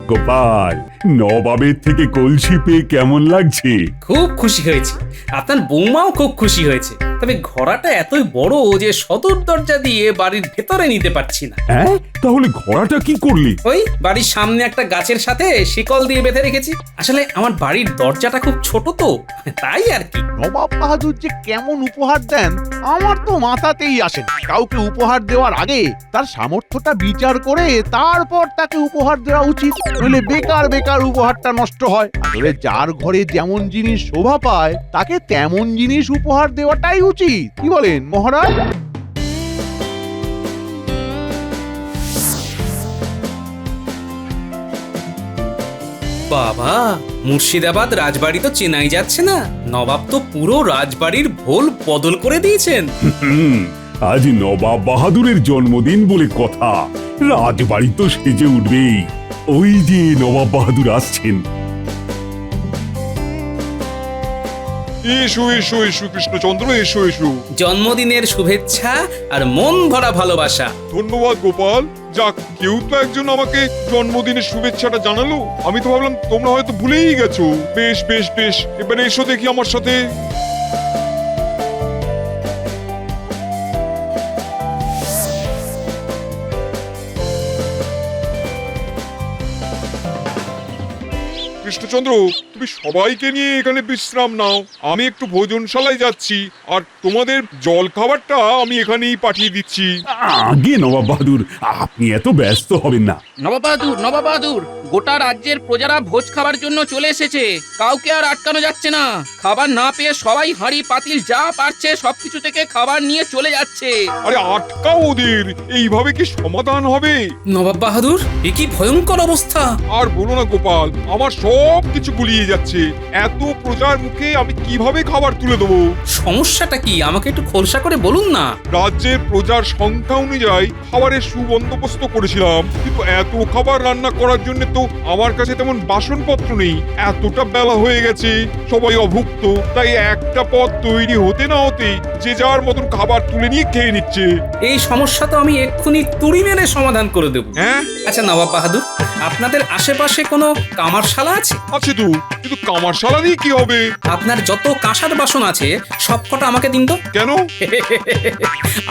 গোপাল, নবাবের থেকে কলসি পেয়ে কেমন লাগছে? খুব খুশি হয়েছি। আপনার বৌমাও খুব খুশি হয়েছে। তবে ঘোড়াটা এতই বড় যে সদর দরজা দিয়ে বাড়ির ভেতরে নিতে পারছি না। হ্যাঁ, তাহলে ঘোড়াটা কি করলি? ওই বাড়ির সামনে একটা গাছের সাথে শিকল দিয়ে বেঁধে রেখেছি। আসলে আমার বাড়ির দরজাটা খুব ছোট তো, তাই আর কি। নবাব বাহাদুর যে কেমন উপহার দেন আমার তো মাথাতেই আসে না। কাউকে উপহার দেওয়ার আগে তার সামর্থ্যটা বিচার করে তারপর তাকে উপহার দেওয়া উচিত, নইলে বেকার বেকার উপহারটা নষ্ট হয়। আসলে যার ঘরে যেমন জিনিস শোভা পায় তাকে তেমন জিনিস উপহার দেওয়াটাই উচিত। কি বলেন মহারাজ? বাবা, মুর্শিদাবাদ রাজবাড়ি তো চেনাই যাচ্ছে না। নবাব তো পুরো রাজবাড়ির ভোল বদল করে দিয়েছেন। আজ নবাব বাহাদুরের জন্মদিন বলে কথা, রাজবাড়ি তো সেজে উঠবেই। ওই যে নবাব বাহাদুর আসছেন। এসো এসো এসো কৃষ্ণচন্দ্র, এসো এসো। জন্মদিনের শুভেচ্ছা আর মন ভরা ভালোবাসা। ধন্যবাদ গোপাল। যাক, কেউ তো একজন আমাকে জন্মদিনের শুভেচ্ছাটা জানালো। আমি তো ভাবলাম তোমরা হয়তো ভুলেই গেছো। বেশ বেশ বেশ, এবারে এসো দেখি আমার সাথে। কৃষ্ণচন্দ্র, তুমি সবাইকে নিয়ে এখানে বিশ্রাম নাও। আমি একটু ভোজনশালায় যাচ্ছি, আর তোমাদের জল খাবারটা আমি এখানেই পাঠিয়ে দিচ্ছি। আগে নবাব বাহাদুর, আপনি এত ব্যস্ত হবেন না। নবাব বাহাদুর, গোটা রাজ্যের প্রজারা ভোজ খাবার জন্য চলে এসেছে। কাউকে আর আটকানো যাচ্ছে না। খাবার না পেয়ে সবাই হাঁড়ি পাতিল যা পারছে সবকিছু থেকে খাবার নিয়ে চলে যাচ্ছে। আরে আটকাও ওদের, এইভাবে কি সমাধান হবে? নবাব বাহাদুর, এ কি ভয়ঙ্কর অবস্থা! আর বলো না গোপাল, আমার সব কিছু গুলিয়ে যাচ্ছে। এত প্রজার মুখে আমি কিভাবে খাবার তুলে দেবো? সমস্যাটা কি আমাকে একটু খোলসা করে বলুন না। রাজ্যের প্রজার সংখ্যা অনুযায়ী খাবারের সুবন্দোবস্ত করেছিলাম, কিন্তু এত খাবার রান্না করার জন্য তো আমার কাছে তেমন বাসনপত্র নেই। এতটা বেলা হয়ে গেছে, সবাই অভুক্ত, তাই একটা পদ তৈরি হতে না হতেই যে যার মতন খাবার তুলে নিয়ে খেয়ে নিচ্ছে। এই সমস্যা তো আমি এক্ষুনি তুড়ি মেরে সমাধান করে দেব। হ্যাঁ আচ্ছা নবাব বাহাদুর, আপনাদের আশেপাশে কোনো কামারশালা আছে? আছে তো, কিন্তু কামারশালা দিয়ে কি হবে? আপনার যত কাঁসার বাসন আছে সবকটা আমাকে দিন তো। কেন?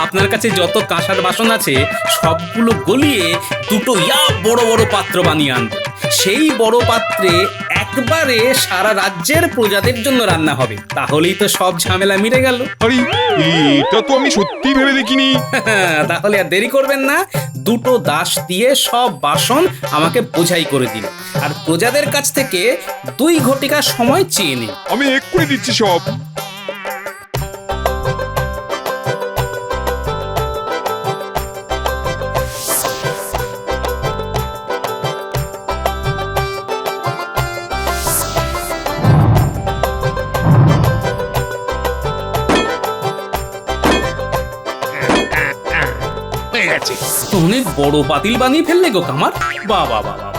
আপনার কাছে যত কাঁসার বাসন আছে সবগুলো গলিয়ে দুটো বড় বড় পাত্র বানিয়ে আনবো। সেই বড় পাত্রে একবারে সারা রাজ্যের প্রজাদের জন্য রান্না হবে। তাহলেই তো সব ঝামেলা মিটে গেল। আরে এটা তো আমি সত্যি ভেবে দেখিনি। তাহলে আর দেরি করবেন না, দুটো দাস দিয়ে সব বাসন আমাকে বোঝাই করে দিন, আর প্রজাদের কাছ থেকে 2 ঘটিকা সময় চেয়ে নিন। আমি এক্ষুনি দিচ্ছি সব। অনেক বড় পাতিল বানিয়ে ফেললে গো কামার। বাবা বাবা,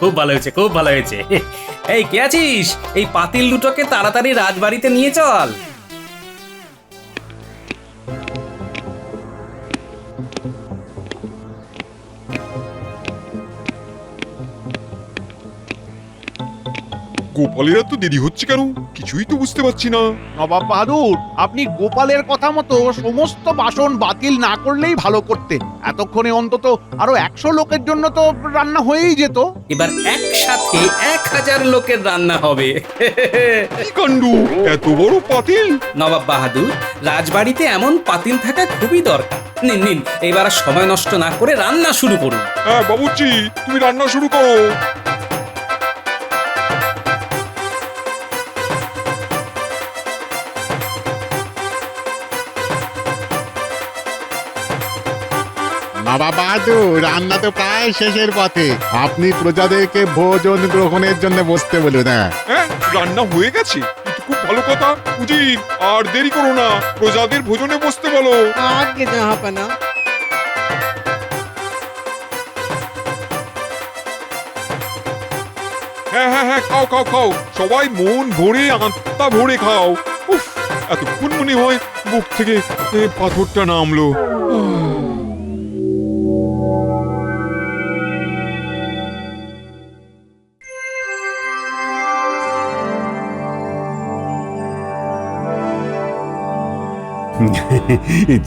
খুব ভালো হয়েছে, খুব ভালো হয়েছে। এই কে আছিস? এই পাতিল দুটোকে তাড়াতাড়ি রাজবাড়িতে নিয়ে চল। গোপালের এত দেরি হচ্ছে কেন? কিছুই তো বুঝতে পারছি না। নবাব বাহাদুর, আপনি গোপালের কথা মতো সমস্ত বাসন বাতিল না করলেই ভালো করতেন। এতক্ষণে অন্তত আরো 100 লোকের জন্য তো রান্না হয়েই যেত। এবার একসাথে 1000 লোকের রান্না হবে। কি কাণ্ড, এত বড় পাতিল! নবাব বাহাদুর, রাজবাড়িতে এমন পাতিল থাকা খুবই দরকার। নিন নিন, এবার আর সময় নষ্ট না করে রান্না শুরু করুন। হ্যাঁ বাবুর্চি, তুমি রান্না শুরু করো। নবাব বাহাদুর, রান্না তো প্রায় শেষের পথে। আপনি প্রজাদেরকে ভোজন গ্রহণের জন্য বসতে বলুন। হ্যাঁ, রান্না হয়ে গেছে, এটা খুব ভালো কথা। উজির, আর দেরি করো না, প্রজাদের ভোজনে বসতে বলো। আগে জাহাপানা। হ্যাঁ হ্যাঁ হ্যাঁ, খাও খাও খাও, সবাই মন ভরে আত্মা ভরে খাও। উফ, এতক্ষণ মনে হয় বুক থেকে পাথরটা নামলো। উহ।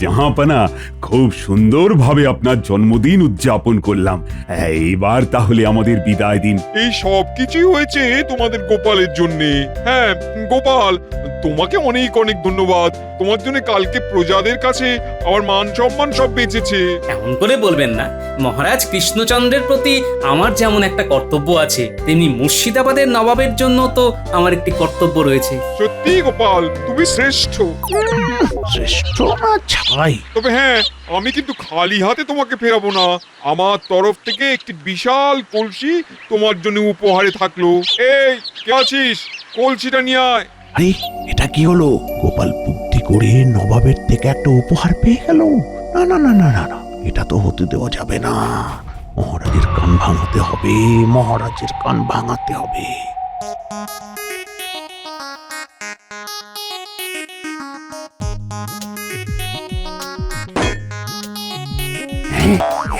জাহাপানা, খুব সুন্দরভাবে আপনার জন্মদিন উদযাপন করলাম। এইবার তাহলে আমাদের বিদায় দিন। এই সব কিছুই হয়েছে তোমাদের গোপালের জন্যে। হ্যাঁ গোপাল, তোমাকে অনেক অনেক ধন্যবাদ। তোমার জন্য কালকে প্রজাদের কাছে আমার মান সম্মান সব বেঁচেছে। এমন করে বলবেন না। মহারাজ কৃষ্ণচন্দ্রের প্রতি আমার যেমন একটা কর্তব্য আছে, তেমনি মুর্শিদাবাদের নবাবের জন্য তো আমার একটি কর্তব্য রয়েছে। সত্যি গোপাল, তুমি শ্রেষ্ঠ। শ্রেষ্ঠ না ছাই। তবে হ্যাঁ, আমি কিন্তু খালি হাতে তোমাকে ফেরাবো না। আমার তরফ থেকে একটি বিশাল কলসি তোমার জন্য উপহারে থাকলো। এই কে আছিস, কলসিটা নিয়ে আয়। আরে এটা কি হলো? গোপাল বুদ্ধি করে নবাবের থেকে একটা উপহার পেয়ে গেল। না না না না না না, এটা তো হতে দেওয়া যাবে না। মহারাজের কান ভাঙাতে হবে, মহারাজের কান ভাঙাতে হবে।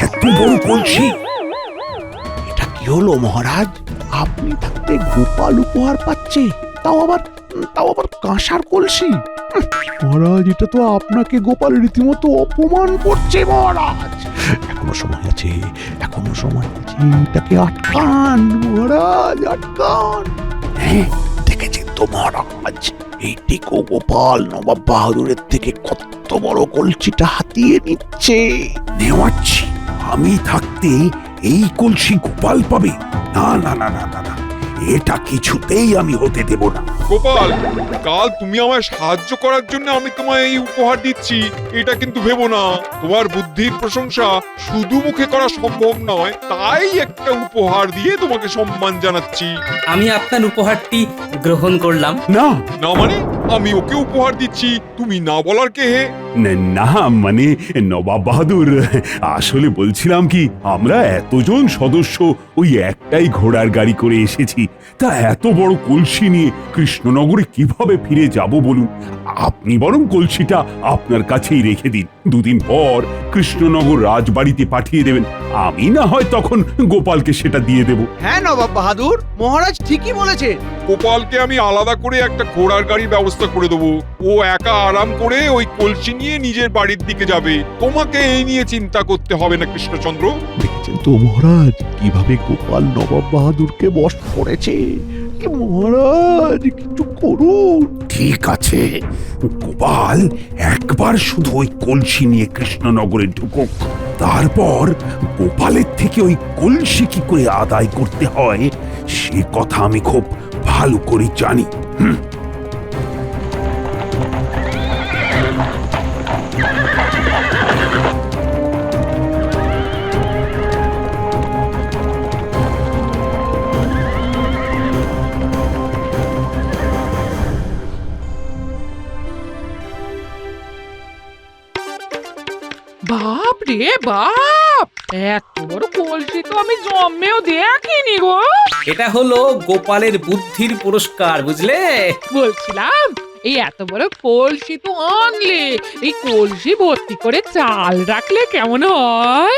এত বড় কলসি! এটা কি হলো মহারাজ? আপনি থাকতে গোপাল উপহার পাচ্ছে, তাও আবার কাঁসার কলসি। মহারাজ, এটা তো আপনাকে গোপাল রীতিমতো অপমান করছে মহারাজ। এখনো সময় আছে, এখনো সময় আছে, এটাকে আটকান মহারাজ, আটকান। হ্যাঁ, দেখেছেন তো মহারাজ, এই টিকো গোপাল নবাব বাহাদুরের থেকে কত বড় কলসিটা হাতিয়ে নিচ্ছে। নেওয়াচ্ছি, আমি থাকতে এই কলসি গোপাল পাবে? না না না না না না, এটা কিছুতেই আমি হতে দেব না। গোপাল, কাল তুমি আমায় সাহায্য করার জন্য আমি তোমায় এই উপহার দিচ্ছি, এটা কিন্তু ভেবো না। তোমার বুদ্ধির প্রশংসা শুধু মুখে করা সম্ভব নয়, তাই একটা উপহার দিয়ে তোমাকে সম্মান জানাচ্ছি। আমি আপনার উপহারটি গ্রহণ করলাম। না না মানে? আমি ওকে উপহার দিচ্ছি, তুমি না বলার কে হে? না, মানে নবাব বাহাদুর, আসলে বলছিলাম কি, আমরা এতজন সদস্য ওই একটাই ঘোড়ার গাড়ি করে এসেছি, তা এত বড় কলসি নিয়ে কৃষ্ণনগরে কিভাবে ফিরে যাব বলুন? আপনি বরং কলসিটা আপনার কাছেই রেখে দিন। দুদিন পর কৃষ্ণনগর রাজবাড়িতে পাঠিয়ে দেবেন, আমি না হয় তখন গোপালকে সেটা দিয়ে দেব। হ্যাঁ নবাব বাহাদুর, মহারাজ ঠিকই বলেছে। গোপালকে আমি আলাদা করে একটা ঘোড়ার গাড়ির ব্যবস্থা করে দেবো। ও একা আরাম করে ওই কলসি নিয়ে নিজের বাড়ির দিকে যাবে। তোমাকে এই নিয়ে চিন্তা করতে হবে না কৃষ্ণচন্দ্র। দেখছেন তো মহারাজ, কিভাবে গোপাল নবাব বাহাদুরকে বশ করেছে। মহারাজ, কিছু করুন। ঠিক আছে, গোপাল একবার শুধু ওই কলসি নিয়ে কৃষ্ণনগরে ঢুকুক, তারপর গোপালের থেকে ওই কলসি কি করে আদায় করতে হয় সে কথা আমি খুব ভালো করে জানি। বাপ রে বাপ, এত বড় কলসি তো আমি জন্মেও দেখিনি গো। এটা হলো গোপালের বুদ্ধির পুরস্কার, বুঝলে? বলছিলাম, এই এত বড় কলসি তো আনলে, এই কলসি ভর্তি করে চাল রাখলে কেমন হয়?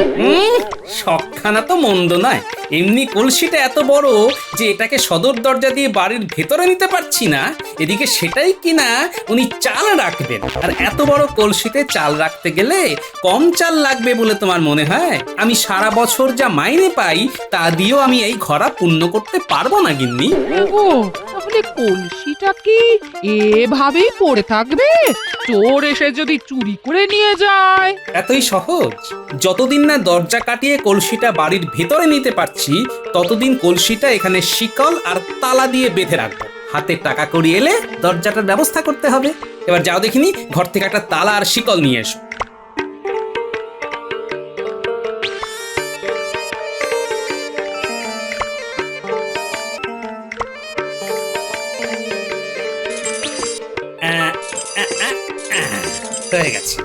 শখখানা তো মন্দ নয়। এমনি কলসিটা এত বড় যে এটাকে সদর দরজা দিয়ে বাড়ির ভেতরে নিতে পারছি না, এদিকে সেটাই কিনা উনি চাল রাখবেন। আর এত বড় কলসিতে চাল রাখতে গেলে কম চাল লাগবে বলে তোমার মনে হয়? আমি সারা বছর যা মাইনে পাই তা দিয়েও আমি এই ঘরা পূর্ণ করতে পারবো না গিন্নি। ও, তাহলে কলসিটা কি এভাবেই পড়ে থাকবে? চোর এসে যদি চুরি করে নিয়ে যায়? এতই সহজ। যতদিন না দরজা কাটিয়ে কলসিটা বাড়ির ভেতরে নিতে পারছি, ততদিন কলসিটা এখানে শিকল আর তালা দিয়ে বেঁধে রাখবো। হাতে টাকা কড়ি এলে দরজাটার ব্যবস্থা করতে হবে। এবার যাও দেখিনি, ঘর থেকে একটা তালা আর শিকল নিয়ে এসো। হয়ে গেছে।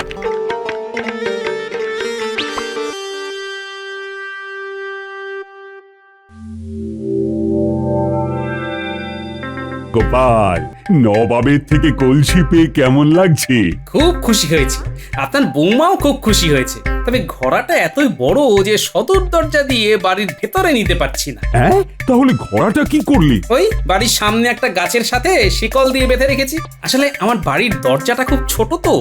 গোপাল, নবাবের থেকে কলসি পেয়ে কেমন লাগছে? খুব খুশি হয়েছি, আপনার বৌমাও খুব খুশি হয়েছে। তবে ঘোড়াটা এতই বড় যে সদর দরজা দিয়ে বাড়ির ভেতরে নিতে পারছি না। হ্যাঁ, তাহলে ঘোড়াটা কি করলি? ওই বাড়ির সামনে একটা গাছের সাথে শিকল দিয়ে বেঁধে রেখেছি। আসলে আমার বাড়ির দরজাটা খুব ছোট তো,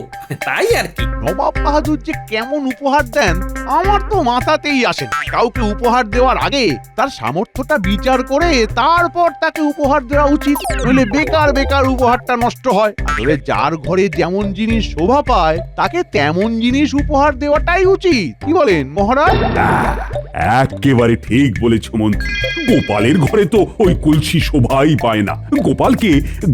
তাই আর কি। নবাব বাহাদুর যে কেমন উপহার দেন আমার তো মাথাতেই আসে না। কাউকে উপহার দেওয়ার আগে তার সামর্থ্যটা বিচার করে তারপর তাকে উপহার দেওয়া উচিত, নইলে বেকার বেকার উপহারটা নষ্ট হয়। আসলে যার ঘরে যেমন জিনিস শোভা পায় তাকে তেমন জিনিস উপহার দেওয়াটাই উচিত। কি বলেন মহারাজ? একেবারে ঠিক বলেছ মন্ত্রী। গোপালের ঘরে তো ওই কলসি শোভাই পায় না।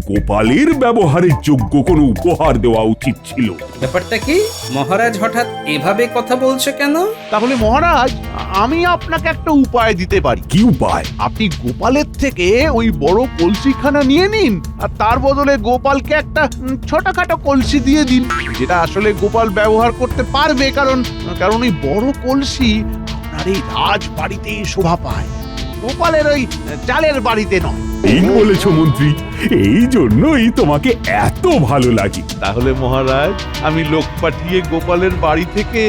গোপালের ব্যবহারের যোগ্য কোনো উপহার দেওয়া উচিত ছিল। ব্যাপারটা কি মহারাজ, হঠাৎ এভাবে কথা বলছো কেন? তাহলে মহারাজ আমি আপনাকে একটা উপায় দিতে পারি। কি উপায়? আপনি গোপালের থেকে ওই বড় কলসিখানা নিয়ে নিন, আর তার বদলে গোপালকে একটা ছোটখাটো কলসি দিয়ে দিন, যেটা আসলে গোপাল ব্যবহার করতে পারবে। কারণ ওই বড় কলসি আপনার এই রাজ বাড়িতেই শোভা পায়, গোপালের ওই চালের বাড়িতে নয়। ঠিক বলেছ মন্ত্রী, এই জন্যই তোমাকে এত ভালো লাগে। তাহলে মহারাজ আমি লোক পাঠিয়ে গোপালের বাড়ি থেকে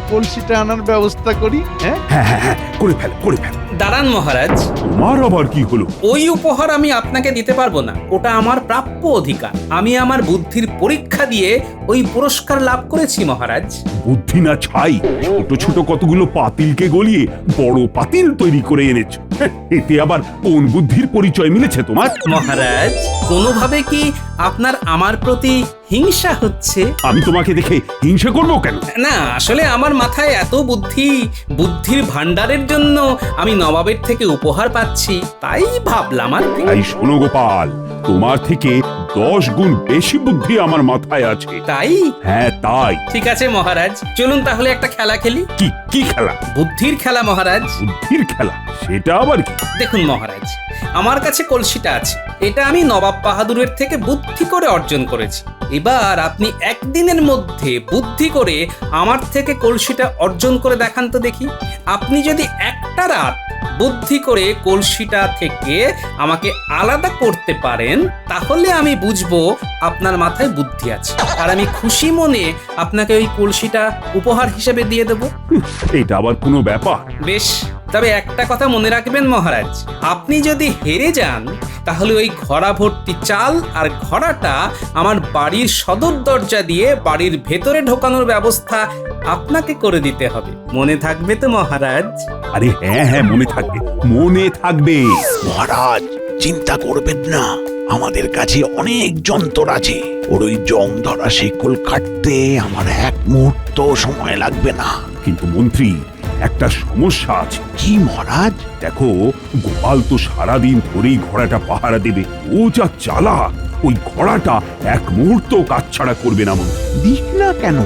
কলসিটা আনার ব্যবস্থা করি। হ্যাঁ হ্যাঁ হ্যাঁ হ্যাঁ, করে ফেল করে ফেল। দাঁড়ান মহারাজ, তোমার আবার কি হলো? ওই উপহার আমি আপনাকে দিতে পারবো না। ওটা আমার প্রাপ্য অধিকার। আমি আমার বুদ্ধির পরীক্ষা দিয়ে ওই পুরস্কার লাভ করেছি মহারাজ। বুদ্ধি না ছাই, ছোট ছোট কতগুলো পাতিলকে গলিয়ে বড় পাতিল তৈরি করে এনেছো। এতে আবার কোন বুদ্ধির পরিচয় মিলেছে তোমার? মহারাজ, কোনোভাবে কি আপনার আমার প্রতি হিংসা হচ্ছে? আমি তোমাকে দেখে হিংসা করবো কেন? না, আসলে আমার মাথায় এত বুদ্ধির ভান্ডারের জন্য আমি নবাবের থেকে উপহার পাচ্ছি, তাই ভাবলাম আর কি। তাই শোনো গোপাল, তোমার থেকে 10 গুণ বেশি বুদ্ধি আমার মাথায় আছে। তাই? হ্যাঁ তাই। ঠিক আছে মহারাজ, চলুন তাহলে একটা খেলা খেলি। কি কি খেলা? বুদ্ধির খেলা মহারাজ। বুদ্ধির খেলা? সেটা আবার কি? দেখুন মহারাজ, আমার কাছে কলসিটা আছে। এটা আমি নবাব বাহাদুরের থেকে বুদ্ধি করে অর্জন করেছি। এবার আপনি একদিনের মধ্যে বুদ্ধি করে আমার থেকে কলসিটা অর্জন করে দেখান তো দেখি। আপনি যদি একটা রাত বুদ্ধি করে কলসিটা থেকে আমাকে আলাদা করতে পারেন, তাহলে আমি বুঝবো আপনার মাথায় বুদ্ধি আছে, আর আমি খুশি মনে আপনাকে ওই কলসিটা উপহার হিসেবে দিয়ে দেব। এটা আবার কোনো ব্যাপার? বেশ, তবে একটা কথা মনে রাখবেন মহারাজ, আপনি যদি হেরে যান তাহলে ওই ঘোড়া ভর্তি চাল আর ঘোড়াটা আমার বাড়ির সদর দরজা দিয়ে বাড়ির ভেতরে ঢোকানোর ব্যবস্থা আপনাকে করে দিতে হবে। মনে থাকবে তো মহারাজ? আরে হ্যাঁ হ্যাঁ, মনে থাকবে, মনে থাকবে। মহারাজ চিন্তা করবেন না, আমাদের কাছে অনেক যন্ত্র আছে। ওর ওই জং ধরা শিকল কাটতে আমার এক মুহূর্ত সময় লাগবে না। কিন্তু মন্ত্রী, একটা সমস্যা আছে। কি মহারাজ? দেখো, গোপাল তো সারাদিন ধরেই ঘোড়াটা পাহারা দেবে। ও যা চালাক, ওই ঘোড়াটা এক মুহূর্ত কাজ ছাড়া করবে না মন্ত্রী। দিক না কেন,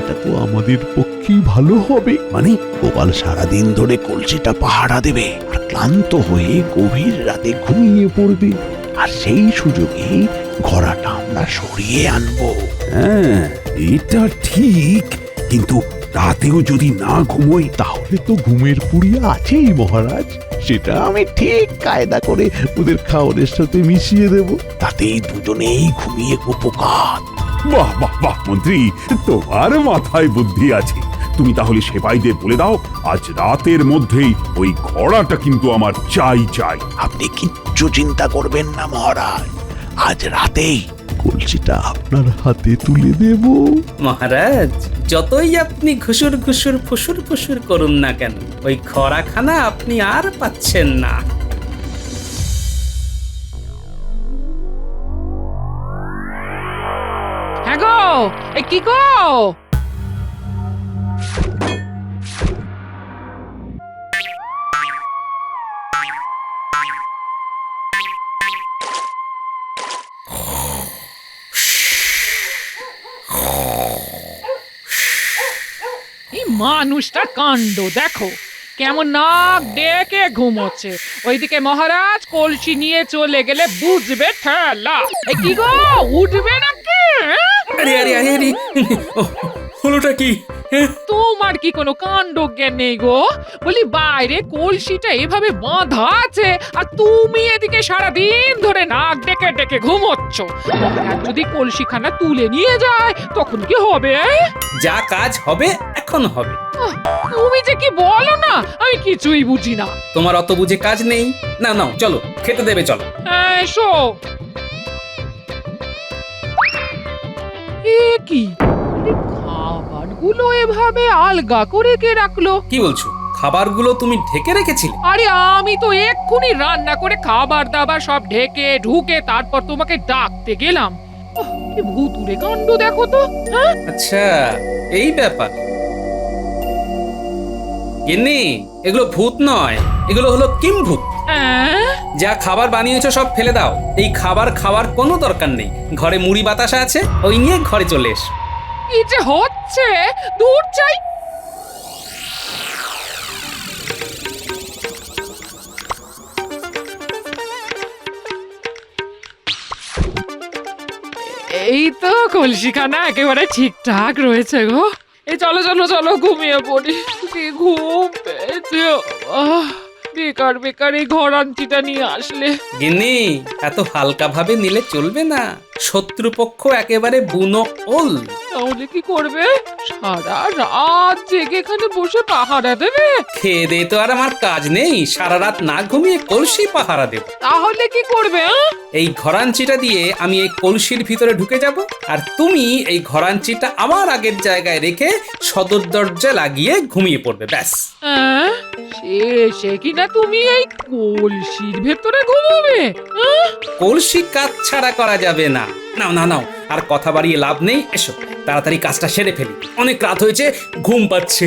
এটা তো আমাদের পক্ষেই ভালো হবে। মানে? গোপাল সারাদিন ধরে কলসিটা পাহারা দেবে আর ক্লান্ত হয়ে গভীর রাতে ঘুমিয়ে পড়বে, আর সেই সুযোগে ঘোড়াটা আমরা সরিয়ে আনবো। হ্যাঁ, এটা ঠিক, কিন্তু রাতেও যদি না ঘুমোই? তাহলে তো ঘুমের পুড়িয়া আছেই মহারাজ, সেটা আমি ঠিক কায়দা করে ওদের খাওয়ারের সাথে মিশিয়ে দেব, তাতেই দুজনেই ঘুমিয়ে উপকার। বাহ বাহ বাহ মন্ত্রী, তোমার মাথায় বুদ্ধি আছে। তুমি তাহলে সেপাইদের বলে দাও, আজ রাতের মধ্যেই ওই ঘোড়াটা কিন্তু আমার চাই চাই। আপনি কিচ্ছু চিন্তা করবেন না মহারাজ, আজ রাতেই কলসিটা আপনার হাতে তুলে দেব। মহারাজ, যতই আপনি ঘুষুর ঘুষুর ফুসুর ফুসুর করুন না কেন, ওই খরাখানা আপনি আর পাচ্ছেন না। হ্যাঁ গো, এ কি গো? এই মানুষটার কাণ্ড দেখো, কেমন নাক ডেকে ঘুমোচ্ছে। ওইদিকে মহারাজ কলসি নিয়ে চলে গেলে বুঝবে ঠেলা। এ কি গো, উঠবে নাকি? আরে আরে আরে আরে, ও হলোটা কি? তোমার কি কোনো কাণ্ড জ্ঞান নেই গো? বলি বাইরে কলসিটা এভাবে বাঁধা আছে আর তুমি এদিকে সারাদিন ধরে নাক ডেকে ডেকে ঘুমোচ্ছ। মহারাজ যদি কলসিখানা তুলে নিয়ে যায় তখন কি হবে? যা কাজ হবে এখন হবে। তুমি যে কি বলো না, আমি কিছুই বুঝি না। তোমার অত বুঝে কাজ নেই। না নাও চলো, খেতে দেবে চলো। এসো। এ কি খাবারগুলো এভাবে আলগা করে কে রাখলো? কি বলছো? খাবারগুলো তুমি ঢেকে রেখেছিলে? আরে আমি তো এক্ষুনি রান্না করে খাবার দাবার সব ঢেকে ঢুকে তারপর তোমাকে ডাকতে গেলাম। কি ভুতুরে কাণ্ড দেখো তো। হ্যাঁ, আচ্ছা এই ব্যাপার। গিন্নি, এগুলো ভূত নয়, এগুলো হলো কিম্ভূত। যা খাবার বানিয়েছো সব ফেলে দাও। এই খাবার খাওয়ার কোনো দরকার নেই। ঘরে মুড়ি বাতাসা আছে, ওই নিয়ে ঘরে চলে এসো। কি যে হচ্ছে, দূর চাই। এই তো কলসিখানা একেবারে ঠিকঠাক রয়েছে গো। এই চলো চলো চলো ঘুমিয়ে পড়ি। কি ঘুম পেয়েছে। বেকার বেকার এই ঘর আনটিটা নিয়ে আসলে। গিন্নি, এত হালকা ভাবে নিলে চলবে না। শত্রুপক্ষ একেবারে বুনো ওল। তাহলে কি করবে? সারা রাত জেগে এখানে বসে পাহারা দেবে? খেয়ে দে তো আর আমার কাজ নেই। সারা রাত না ঘুমিয়ে কলসি পাহারা দেব। তাহলে কি করবে? এই ঘরাঞ্চিটা দিয়ে আমি এই কলসির ভিতরে ঢুকে যাব, আর তুমি এই ঘরাঞ্চিটা আমার আগের জায়গায় রেখে সদর দরজা লাগিয়ে ঘুমিয়ে পড়বে। ব্যাস। সে কিনা তুমি এই কলসির ভেতরে ঘুমাবে? কলসি কাজ ছাড়া করা যাবে না। নাও নাও নাও, আর কথা বাড়িয়ে লাভ নেই। এসো তাড়াতাড়ি কাজটা সেরে ফেলি, অনেক রাত হয়েছে, ঘুম পাচ্ছে।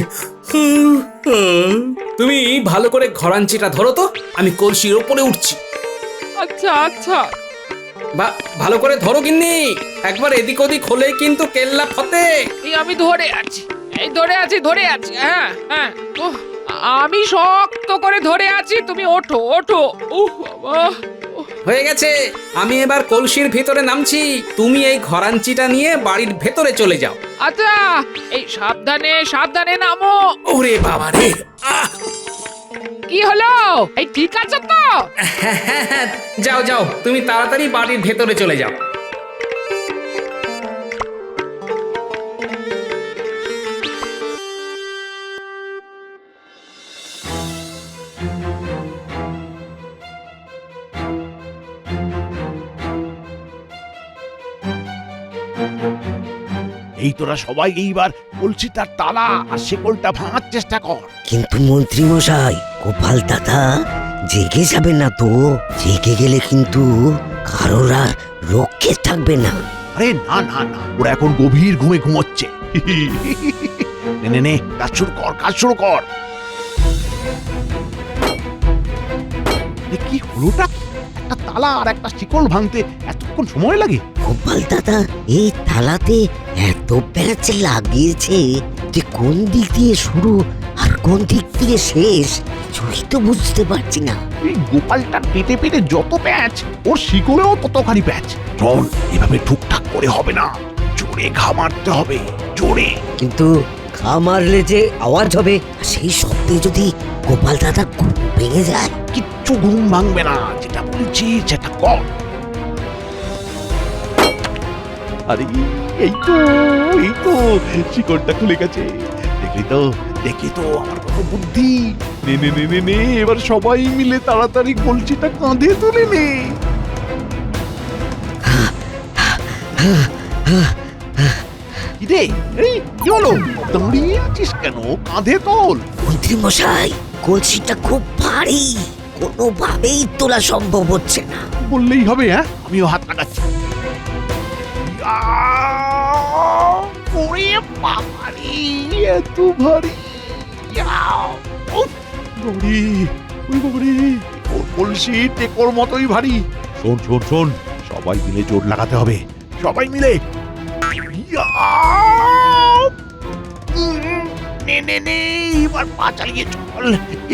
তুমি ভালো করে ঘরাঞ্চিটা ধরো তো, আমি কলসির ওপরে উঠছি। আচ্ছা আচ্ছা। ভালো করে ধরো গিন্নি, একবার এদিক ওদিক হলে কিন্তু কেল্লা ফতে। এই আমি ধরে আছি, এই ধরে আছি ধরে আছি। হ্যাঁ হ্যাঁ, আমি শক্ত করে ধরে আছি, তুমি ওঠো ওঠো। বাবা, হয়ে গেছে। আমি এবার কলসির ভেতরে নামছি, তুমি এই ঘরাঞ্চিটা নিয়ে বাড়ির ভেতরে চলে যাও। আচ্ছা, এই সাবধানে সাবধানে নামো। ওরে বাবা রে! কি হলো? এই ঠিক আছে তো? হ্যাঁ, যাও যাও, তুমি তাড়াতাড়ি বাড়ির ভেতরে চলে যাও। এই তোরা সবাই এইবার কলসিটার তালা আর শেকলটা ভাঙার চেষ্টা কর। কিন্তু মন্ত্রী মশাই, গোপাল দাদা জেগে যাবে না তো? জেগে গেলে কিন্তু কারোর আর রক্ষে থাকবে না। আরে না না না, ওরা এখন গভীর ঘুমে ঘুমোচ্ছে। নে নে নে, কাজ শুরু কর, কাজ শুরু কর। কি হলোটা? একটা তালা আর একটা শিকল ভাঙতে এতক্ষণ সময় লাগে? গোপাল দাদা এই তালাতে এত প্যাঁচ লাগিয়েছে যে কোন দিক দিয়ে শুরু আর কোন দিক দিয়ে শেষ কিছুই তো বুঝতে পারছি না। এই গোপালটা পেটে পেটে যত প্যাঁচ, ওর শিকলেও ততখানি প্যাঁচ। চল, এভাবে ঠুকঠাক করে হবে না, জোরে ঘা মারতে হবে, জোরে। কিন্তু ঘা মারলে যে আওয়াজ হবে, সেই শব্দে যদি গোপাল দাদা ঘুম ভেঙে যায়? কিচ্ছু ঘুম ভাঙবে না, যেটা বলছি সেটা কর। আরে এই তো শিকড়টা খুলে গেছে। দেখলি তো আমার কত বুদ্ধি। নে নে নে নে নে, এবার সবাই মিলে তাড়াতাড়ি কলসিটা কাঁধে তুলে নে। কি রে, এই কি হলো? দাঁড়িয়ে আছিস কেন? কাঁধে তোল। মন্ত্রী মশাই, কলসিটা খুব ভারী, কোনোভাবেই তোলা সম্ভব হচ্ছে না। বললেই হবে? হ্যাঁ, আমিও হাত লাগাচ্ছি। ওরে বাবা রে, এত ভারী! কলসি টেকোর মতোই ভারী। শোন শোন শোন, সবাই মিলে জোর লাগাতে হবে, সবাই মিলে। নে নে নে, এবার পা চালিয়ে চল,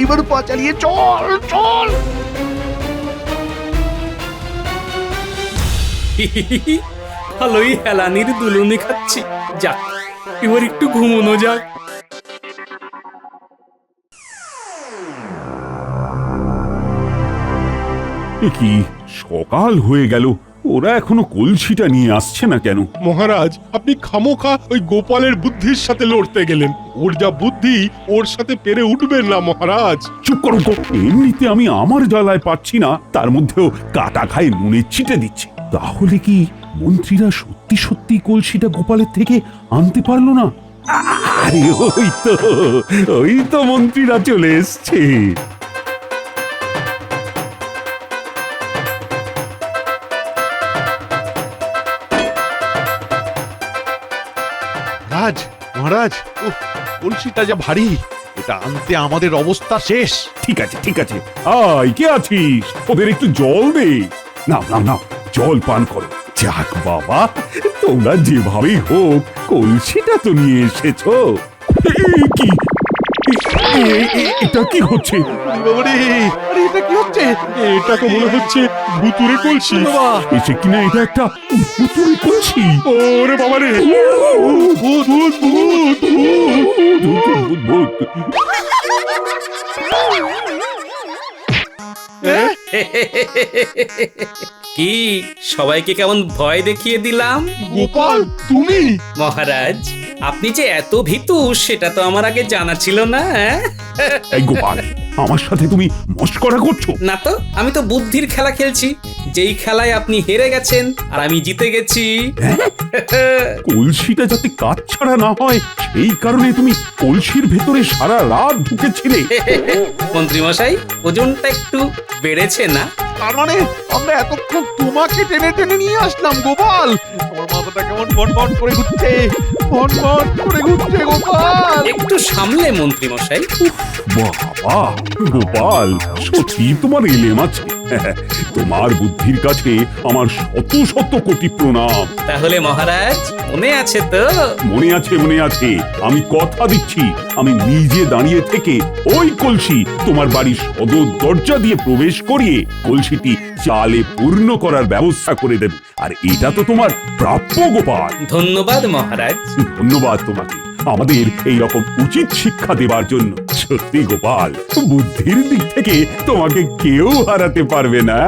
এবার পা চালিয়ে চল চল। ভালোই হেলানির দুলুনি খাচ্ছি। যাক, এবার একটু ঘুমোনো যাক। এ কি সকাল হয়ে গেল, ওরা এখনো কলসিটা নিয়ে আসছে না কেন? মহারাজ আপনি খামোখা ওই গোপালের বুদ্ধির সাথে লড়তে গেলেন। ওর যা বুদ্ধি, ওর সাথে পেরে উঠবেন না মহারাজ। চুপ করো তো, এমনিতে আমি আমার জ্বালায় পাচ্ছি না, তার মধ্যেও কাটা খায় নুনের ছিটে দিচ্ছে। তাহলে কি মন্ত্রীরা সত্যি সত্যি কলসিটা গোপালের থেকে আনতে পারলো না? আরে ওই তো মন্ত্রীরা চলে এসছে। রাজ মহারাজ, উফ, কলসিটা যা ভারী, এটা আনতে আমাদের অবস্থা শেষ। ঠিক আছে ঠিক আছে, আয় কে আছিস, ওদের একটু জল দে। নাও নাও নাও, জল পান করো। যাক বাবা, তোমরা যেভাবেই হোক কলসিটা তো নিয়ে এসেছো। কি এটা কি হচ্ছে? বাবারে, আরে এটা কি হচ্ছে? এটা তো মনে হচ্ছে ভুতুরে কলসি। বাবা, এসে কিনা এটা একটা ভুতুড়ে কলসি। ওরে বাবারে, ভূত ভূত ভূত ভূত। কি সবাইকে কেমন ভয় দেখিয়ে দিলাম? গোপাল তুমি? মহারাজ, আপনি যে এত ভীতু সেটা তো আমার আগে জানা ছিল না। এই গোপাল, আমার সাথে তুমি মস্করা করছো? না তো, আমি তো বুদ্ধির খেলা খেলছি, যেই খেলায় আপনি হেরে গেছেন আর আমি জিতে গেছি। কলসিটা যাতে কাজ ছাড়া না হয় সেই কারণে তুমি কলসির ভেতরে সারা রাত ঢুকেছিলে। মন্ত্রী মশাই, ওজনটা একটু বেড়েছে না? তার মানে আমরা এতক্ষণ তোমাকে টেনে টেনে নিয়ে আসলাম গোপাল। আমার মাথাটা কেমন বনবন করে ঘুরছে, বনবন করে ঘুরছে গোপাল। একটু সামলে মন্ত্রী মশাই। বাবা গোপাল, সত্যি তোমার এলেম আছে। তোমার বুদ্ধির কাছে আমার শত শত কোটি প্রণাম। তাহলে মহারাজ, মনে আছে তো? মনে আছে মনে আছে, আমি কথা দিচ্ছি, আমি নিজে দাঁড়িয়ে থেকে ওই কলসি তোমার বাড়ির সদর দরজা দিয়ে প্রবেশ করিয়ে কলসিটি চালে পূর্ণ করার ব্যবস্থা করে দেব। আর এটা তো তোমার প্রাপ্য গোপাল। ধন্যবাদ মহারাজ। ধন্যবাদ তোমাকে আমাদের এই রকম উচিত শিক্ষা দেবার জন্য। সত্যি গোপাল, বুদ্ধির দিক থেকে তোমাকে কেউ হারাতে পারবে না।